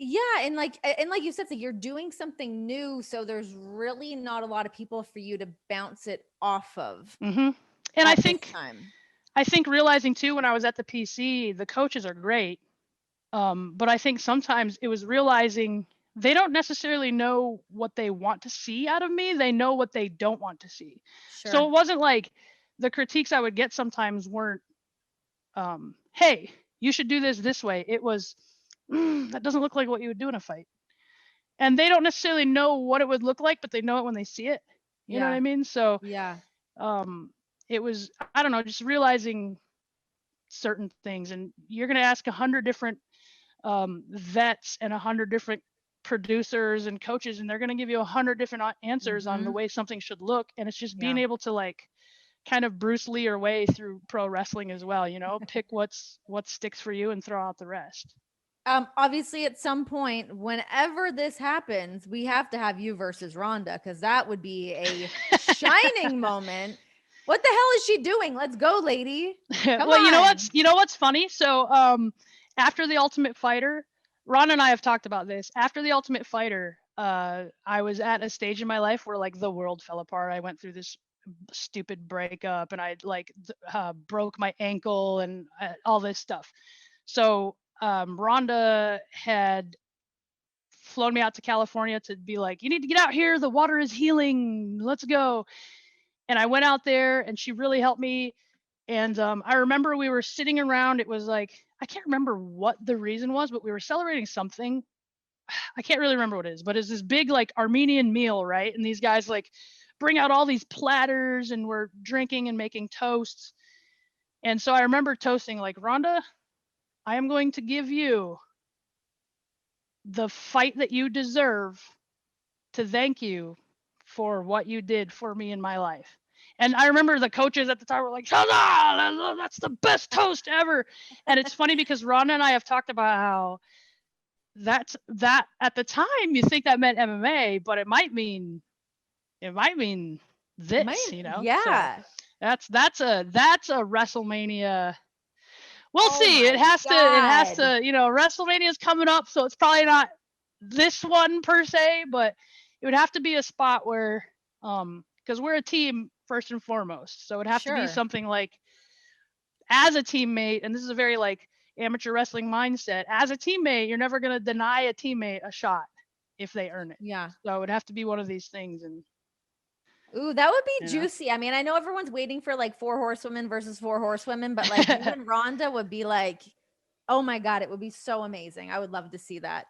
Yeah, and like you said, so you're doing something new, so there's really not a lot of people for you to bounce it off of Mm-hmm. And at this time. I think realizing too, when I was at the PC, the coaches are great. But I think sometimes it was realizing they don't necessarily know what they want to see out of me. They know what they don't want to see. So Sure. it wasn't like the critiques I would get sometimes weren't, hey, you should do this way. It was, that doesn't look like what you would do in a fight. And they don't necessarily know what it would look like, but they know it when they see it. You know what Yeah. I mean? So Yeah. um, it was, I don't know, just realizing certain things. And you're going to ask 100 different vets and 100 different producers and coaches, and they're going to give you 100 different answers on the Mhm. way something should look. And it's just being Yeah. able to like kind of Bruce Lee your way through pro wrestling as well. You know, pick what sticks for you and throw out the rest. Obviously, at some point, whenever this happens, we have to have you versus Ronda because that would be a shining moment. What the hell is she doing? Let's go, lady. Come Well, on. you know what's funny? So after the Ultimate Fighter, Ron and I have talked about this. After the Ultimate Fighter, I was at a stage in my life where like the world fell apart. I went through this stupid breakup, and I like broke my ankle and all this stuff. So Rhonda had flown me out to California to be like, you need to get out here. The water is healing. Let's go. And I went out there, and she really helped me. And I remember we were sitting around. It was like, I can't remember what the reason was, but we were celebrating something. I can't really remember what it is, but it's this big like Armenian meal, right? And these guys like bring out all these platters, and we're drinking and making toasts. And so I remember toasting like, Rhonda, I am going to give you the fight that you deserve to thank you for what you did for me in my life. And I remember the coaches at the time were like, that's the best toast ever. And it's funny because Rhonda and I have talked about how that at the time you think that meant MMA, but it might mean It this, might, you know? So yeah. that's a WrestleMania. We'll Oh see. my It has God. to, WrestleMania's coming up, so it's probably not this one per se, but it would have to be a spot where because we're a team first and foremost. So it'd have to be Sure. something like as a teammate, and this is a very like amateur wrestling mindset, as a teammate, you're never gonna deny a teammate a shot if they earn it. Yeah. So it'd have to be one of these things. And Ooh, that would be you know. juicy. I mean, I know everyone's waiting for like four horsewomen versus four horsewomen, but like you and Ronda would be like, oh my God, it would be so amazing. I would love to see that.